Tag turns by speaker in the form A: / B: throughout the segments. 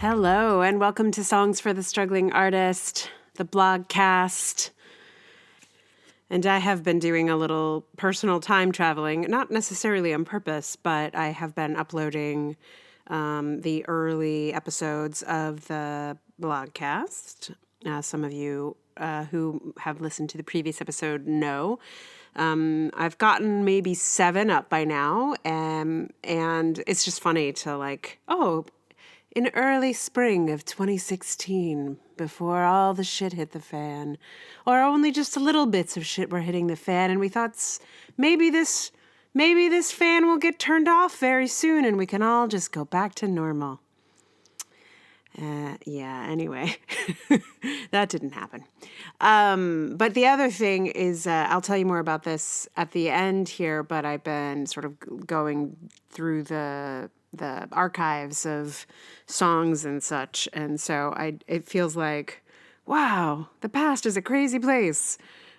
A: Hello, and welcome to Songs for the Struggling Artist, the blogcast. And I have been doing a little personal time traveling, not necessarily on purpose, but I have been uploading the early episodes of the blogcast. Some of you who have listened to the previous episode know. I've gotten maybe 7 up by now, and it's just funny to in early spring of 2016, before all the shit hit the fan, or only just a little bits of shit were hitting the fan, and we thought maybe this fan will get turned off very soon and we can all just go back to normal. Anyway, that didn't happen. But the other thing is, I'll tell you more about this at the end here, but I've been sort of going through the archives of songs and such. And so it feels like, wow, the past is a crazy place.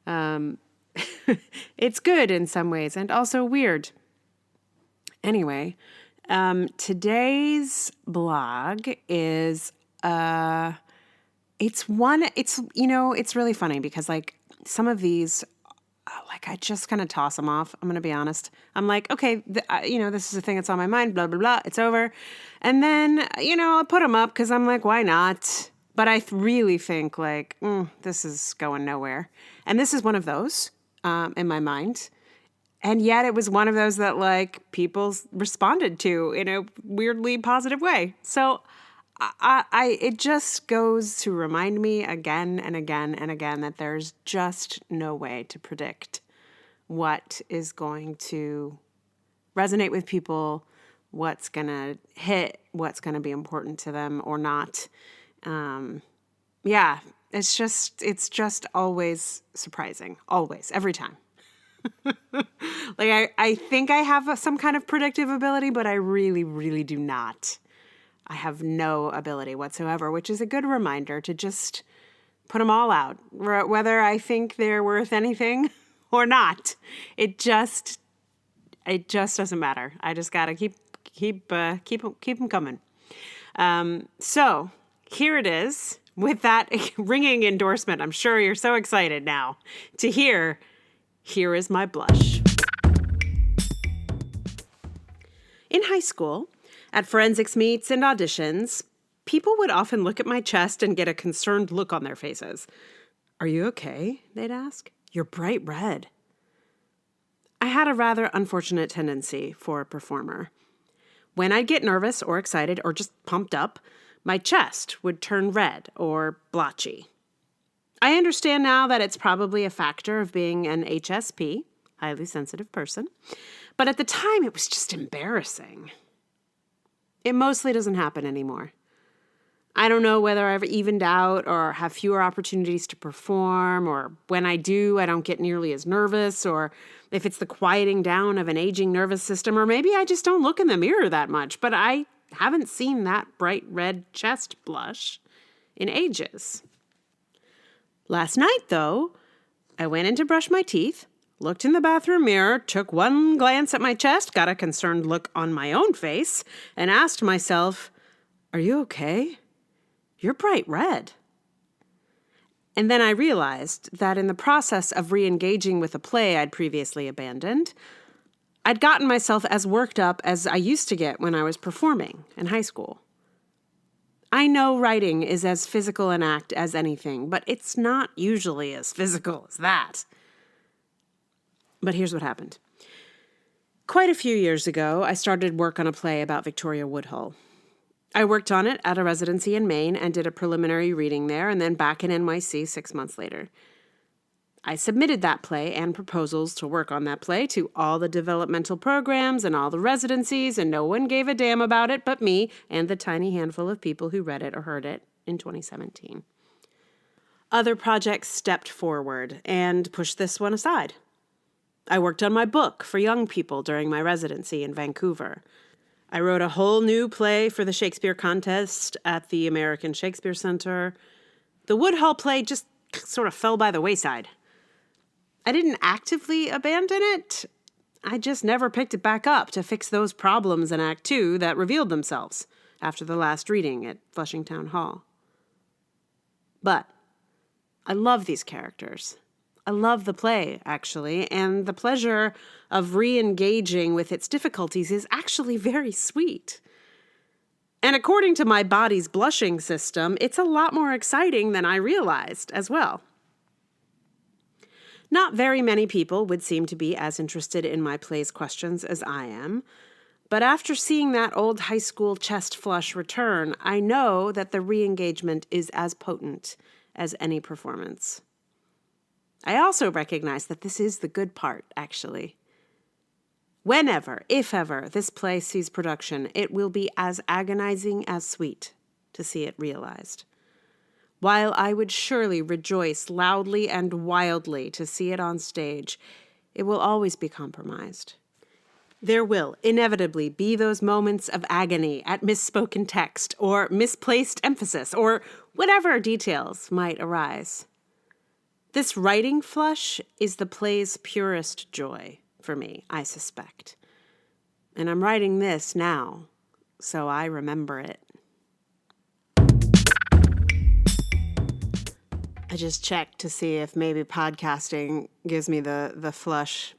A: It's good in some ways and also weird. Anyway, today's blog is, it's really funny because some of these, I just kind of toss them off. I'm going to be honest. I'm like, okay, this is a thing that's on my mind, blah, blah, blah. It's over. And then, I'll put them up because I'm like, why not? But I really think this is going nowhere. And this is one of those in my mind. And yet it was one of those that people responded to in a weirdly positive way. So it just goes to remind me again and again and again that there's just no way to predict what is going to resonate with people, what's going to hit, what's going to be important to them or not. It's just always surprising. Always, every time. I think I have some kind of predictive ability, but I really, really do not. I have no ability whatsoever, which is a good reminder to just put them all out, whether I think they're worth anything or not. It just doesn't matter. I just gotta keep them coming. So here it is with that ringing endorsement. I'm sure you're so excited now to hear. Here is my blush. In high school, at forensics meets and auditions, people would often look at my chest and get a concerned look on their faces. "Are you okay?" they'd ask. "You're bright red." I had a rather unfortunate tendency for a performer. When I'd get nervous or excited or just pumped up, my chest would turn red or blotchy. I understand now that it's probably a factor of being an HSP, highly sensitive person, but at the time it was just embarrassing. It mostly doesn't happen anymore. I don't know whether I've evened out or have fewer opportunities to perform, or when I do, I don't get nearly as nervous, or if it's the quieting down of an aging nervous system, or maybe I just don't look in the mirror that much, but I haven't seen that bright red chest blush in ages. Last night, though, I went in to brush my teeth, looked in the bathroom mirror, took one glance at my chest, got a concerned look on my own face, and asked myself, "Are you okay? You're bright red." And then I realized that in the process of re-engaging with a play I'd previously abandoned, I'd gotten myself as worked up as I used to get when I was performing in high school. I know writing is as physical an act as anything, but it's not usually as physical as that. But here's what happened. Quite a few years ago, I started work on a play about Victoria Woodhull. I worked on it at a residency in Maine and did a preliminary reading there and then back in NYC 6 months later. I submitted that play and proposals to work on that play to all the developmental programs and all the residencies, and no one gave a damn about it but me and the tiny handful of people who read it or heard it in 2017. Other projects stepped forward and pushed this one aside. I worked on my book for young people during my residency in Vancouver. I wrote a whole new play for the Shakespeare contest at the American Shakespeare Center. The Woodhull play just sort of fell by the wayside. I didn't actively abandon it. I just never picked it back up to fix those problems in Act 2 that revealed themselves. after the last reading at Flushing Town Hall. But I love these characters. I love the play, actually, and the pleasure of re-engaging with its difficulties is actually very sweet. And according to my body's blushing system, it's a lot more exciting than I realized as well. Not very many people would seem to be as interested in my play's questions as I am, but after seeing that old high school chest flush return, I know that the re-engagement is as potent as any performance. I also recognize that this is the good part, actually. Whenever, if ever, this play sees production, it will be as agonizing as sweet to see it realized. While I would surely rejoice loudly and wildly to see it on stage, it will always be compromised. There will inevitably be those moments of agony at misspoken text or misplaced emphasis or whatever details might arise. This writing flush is the play's purest joy for me, I suspect. And I'm writing this now, so I remember it. I just checked to see if maybe podcasting gives me the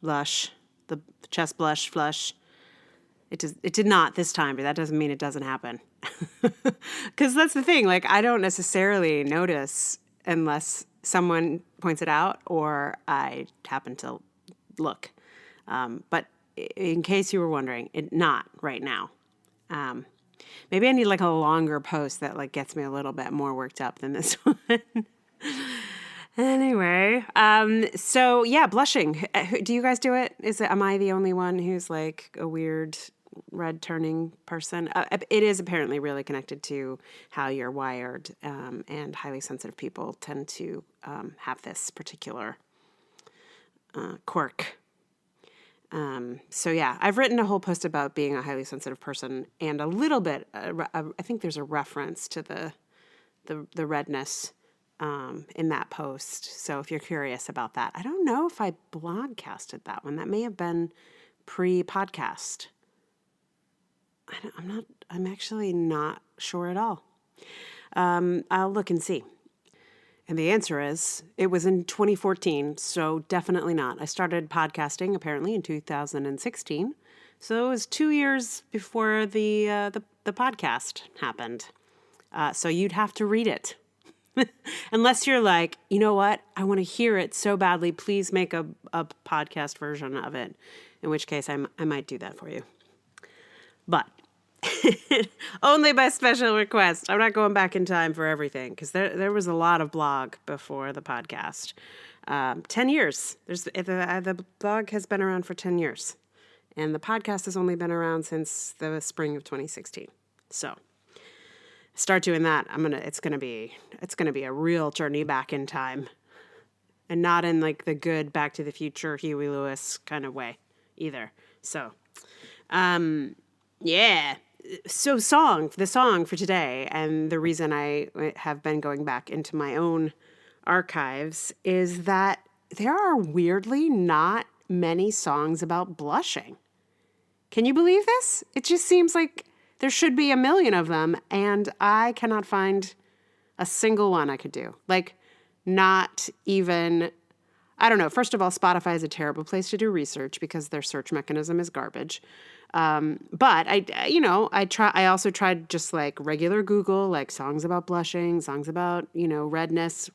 A: blush, the chest blush flush. It did not this time, but that doesn't mean it doesn't happen. Because that's the thing, like I don't necessarily notice unless someone points it out or I happen to look. But in case you were wondering, not right now. Maybe I need like a longer post that like gets me a little bit more worked up than this one. Anyway, so yeah, blushing. Do you guys do it? Am I the only one who's like a weird red turning person? It is apparently really connected to how you're wired, and highly sensitive people tend to have this particular quirk. So yeah, I've written a whole post about being a highly sensitive person, and a little bit. I think there's a reference to the redness in that post. So if you're curious about that, I don't know if I blogcasted that one. That may have been pre-podcast. I'm actually not sure at all. I'll look and see. And the answer is, it was in 2014, so definitely not. I started podcasting apparently in 2016. So it was 2 years before the podcast happened. So you'd have to read it. Unless you're like, you know what? I want to hear it so badly. Please make a podcast version of it. In which case, I might do that for you. But only by special request. I'm not going back in time for everything because there was a lot of blog before the podcast. 10 years. The blog has been around for 10 years. And the podcast has only been around since the spring of 2016. So start doing that. It's gonna be a real journey back in time, and not in like the good Back to the Future Huey Lewis kind of way either. So, yeah. So the song for today, and the reason I have been going back into my own archives is that there are weirdly not many songs about blushing. Can you believe this? It just seems like there should be a million of them, and I cannot find a single one I could do. Like, not even, I don't know. First of all, Spotify is a terrible place to do research because their search mechanism is garbage. But I also tried just like regular Google, like songs about blushing, songs about, redness.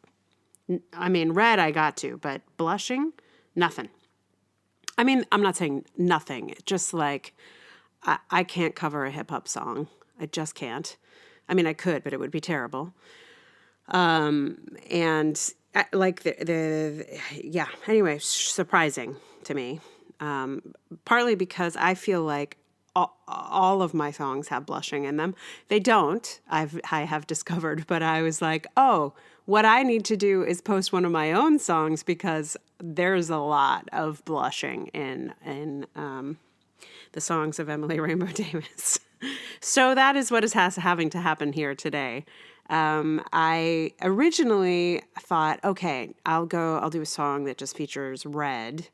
A: I mean, red I got to, but blushing, nothing. I mean, I'm not saying nothing, just like, I can't cover a hip hop song. I just can't. I mean, I could, but it would be terrible. And like anyway, surprising to me. Partly because I feel like all of my songs have blushing in them. They don't, I have discovered, but I was like, oh, what I need to do is post one of my own songs because there's a lot of blushing in the songs of Emily Rainbow Davis. So that is what is having to happen here today. I originally thought, okay, I'll do a song that just features red.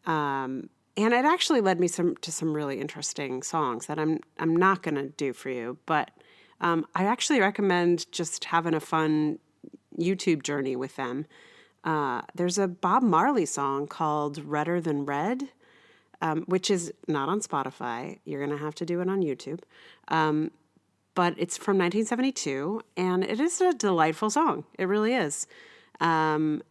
A: And And it actually led me to some really interesting songs that I'm not going to do for you. But I actually recommend just having a fun YouTube journey with them. There's a Bob Marley song called Redder Than Red, which is not on Spotify. You're going to have to do it on YouTube. But it's from 1972, and it is a delightful song. It really is. And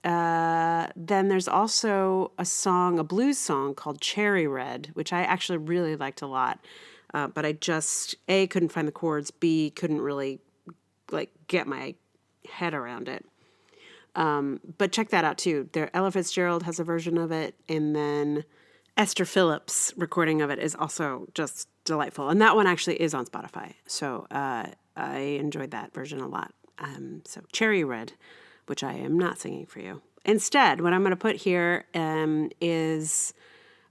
A: then there's also a blues song called Cherry Red, which I actually really liked a lot. But I just, A, couldn't find the chords, B, couldn't really get my head around it. But check that out too. Ella Fitzgerald has a version of it, and then Esther Phillips' recording of it is also just delightful. And that one actually is on Spotify. So I enjoyed that version a lot. So Cherry Red, which I am not singing for you. Instead, what I'm going to put here is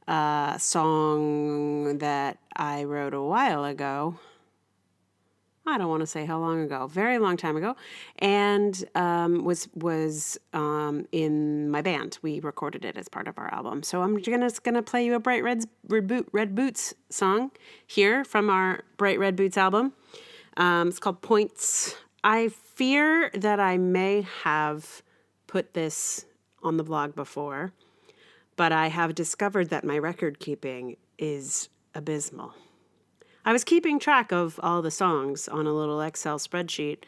A: a song that I wrote a while ago. I don't want to say how long ago, very long time ago, and was in my band. We recorded it as part of our album. So I'm just gonna play you a Bright Red Boots song here from our Bright Red Boots album. It's called Points. I fear that I may have put this on the blog before, but I have discovered that my record keeping is abysmal. I was keeping track of all the songs on a little Excel spreadsheet,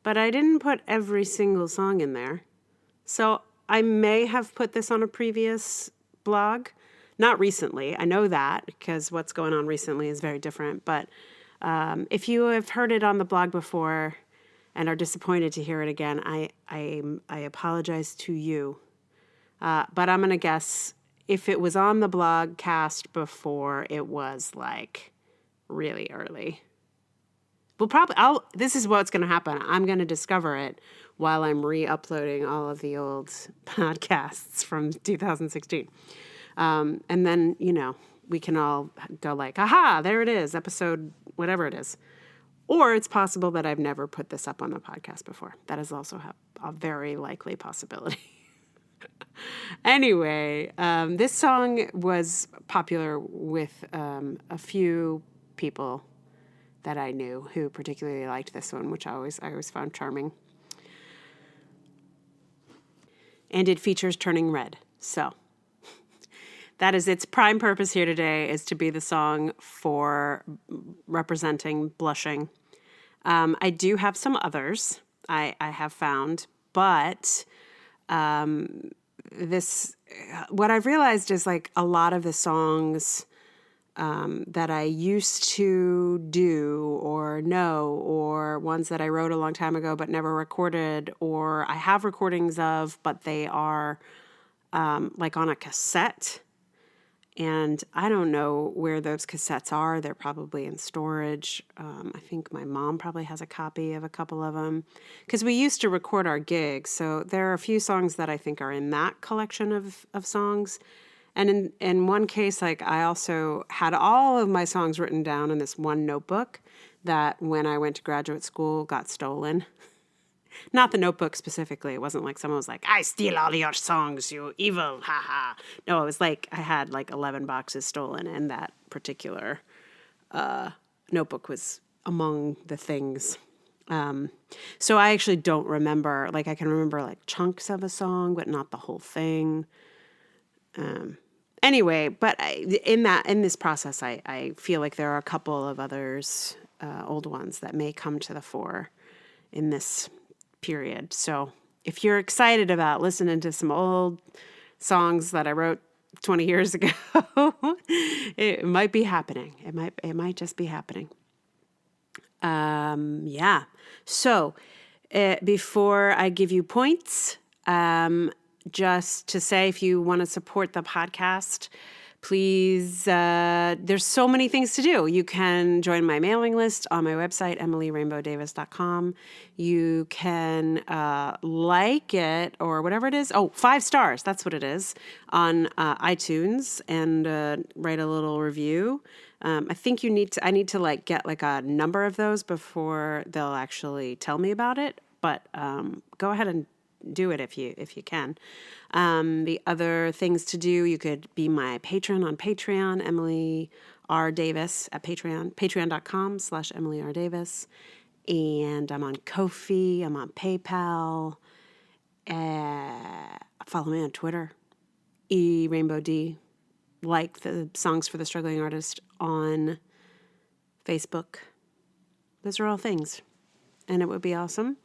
A: but I didn't put every single song in there. So I may have put this on a previous blog. Not recently. I know that because what's going on recently is very different. But if you have heard it on the blog before and are disappointed to hear it again, I apologize to you. But I'm going to guess if it was on the blog cast before, it was really early. This is what's going to happen. I'm going to discover it while I'm re-uploading all of the old podcasts from 2016. And then, we can all go aha, there it is, episode whatever it is. Or it's possible that I've never put this up on the podcast before. That is also a very likely possibility. Anyway, this song was popular with a few people that I knew who particularly liked this one, which I always found charming. And it features turning red. So that is its prime purpose here today, is to be the song for representing blushing. I do have some others I have found, but what I've realized is a lot of the songs that I used to do or know, or ones that I wrote a long time ago but never recorded, or I have recordings of, but they are on a cassette. And I don't know where those cassettes are. They're probably in storage. I think my mom probably has a copy of a couple of them because we used to record our gigs. So there are a few songs that I think are in that collection of songs. And in one case, I also had all of my songs written down in this one notebook that when I went to graduate school got stolen. Not the notebook specifically. It wasn't someone was I steal all your songs, you evil, haha. No, it was I had 11 boxes stolen, and that particular notebook was among the things. So I actually don't remember, I can remember chunks of a song, but not the whole thing. Anyway, but in this process, I feel there are a couple of others, old ones that may come to the fore in this period. So if you're excited about listening to some old songs that I wrote 20 years ago, it might be happening. It might just be happening. Yeah. So before I give you points, just to say, if you want to support the podcast, please, there's so many things to do. You can join my mailing list on my website, emilyrainbowdavis.com. You can like it or whatever it is. 5 stars, that's what it is, on iTunes, and write a little review. I think I need to get a number of those before they'll actually tell me about it. But go ahead and do it if you can. The other things to do, you could be my patron on Patreon, Emily R. Davis at Patreon, patreon.com/Emily R. Davis. And I'm on Ko-fi, I'm on PayPal. Follow me on Twitter, eRainbowD. Like the Songs for the Struggling Artist on Facebook. Those are all things. And it would be awesome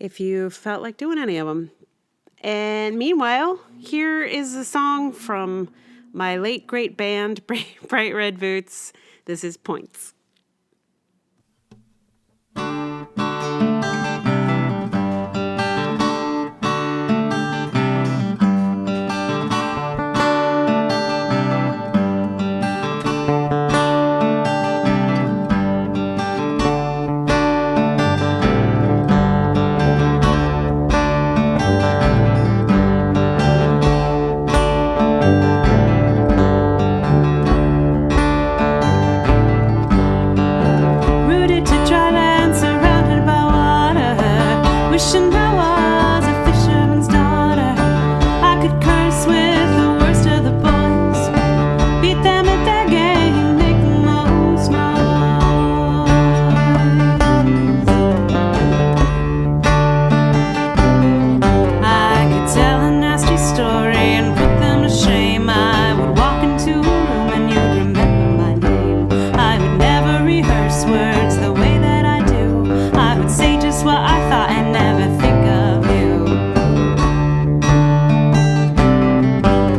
A: if you felt like doing any of them. And meanwhile, here is a song from my late great band, Bright Red Boots. This is Points. Wishing I was a fisherman's daughter, I could curse with the worst of the boys, beat them at their game, make the most noise. I could tell a nasty story and put them to shame. I would walk into a room and you'd remember my name. I would never rehearse words the way that I do. I would say just what I thought and never think of you.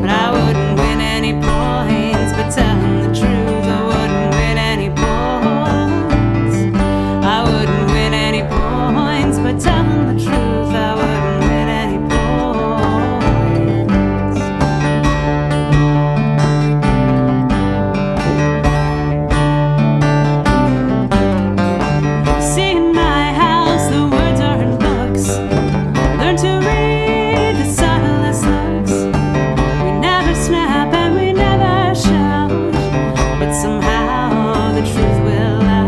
A: But I wouldn't win any points for telling the truth. I wouldn't win any points. I wouldn't win any points for telling the truth. I wouldn't win any points. See, in my house the words are in books. Learn to read the subtlest looks. We never snap and we never shout, but somehow the truth will out.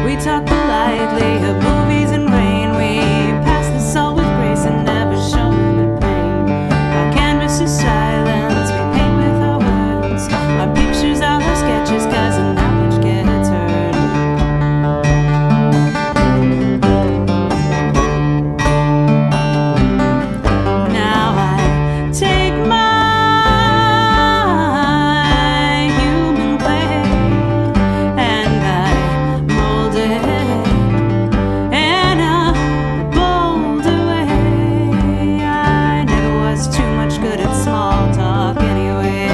A: We talk politely of movies and rain. We pass the salt with grace and never show the pain. Our canvas is silence, we paint with our words. Our pictures are our sketches, cause the knowledge gets heard. Now I take my human clay and I mold it in a bolder way. I never was too much good at small talk anyway.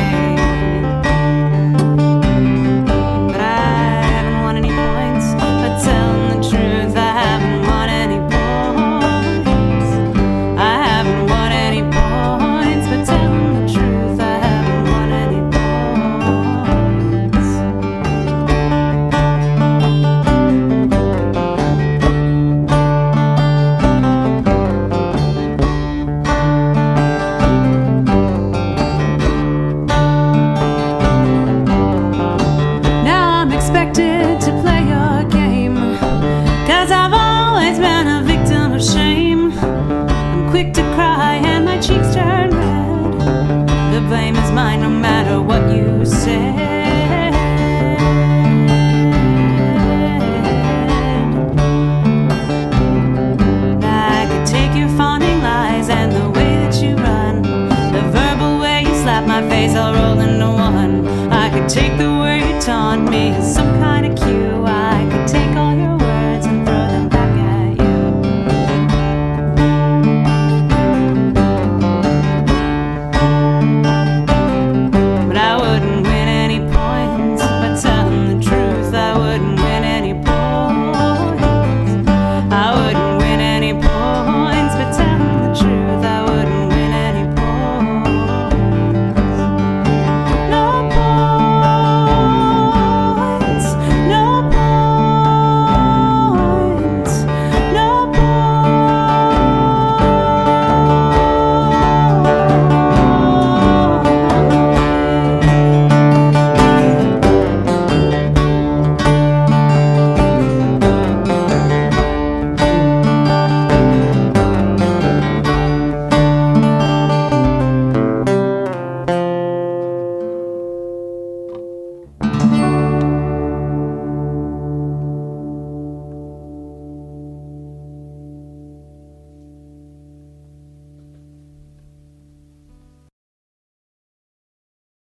A: But I haven't won any points for telling the truth. I haven't won any points. I haven't won any points for telling the truth. I haven't won any points. Now I'm expected to play your game, cause I've always been a victim of shame. I'm quick to cry and my cheeks turn red. The blame is mine no matter what you say.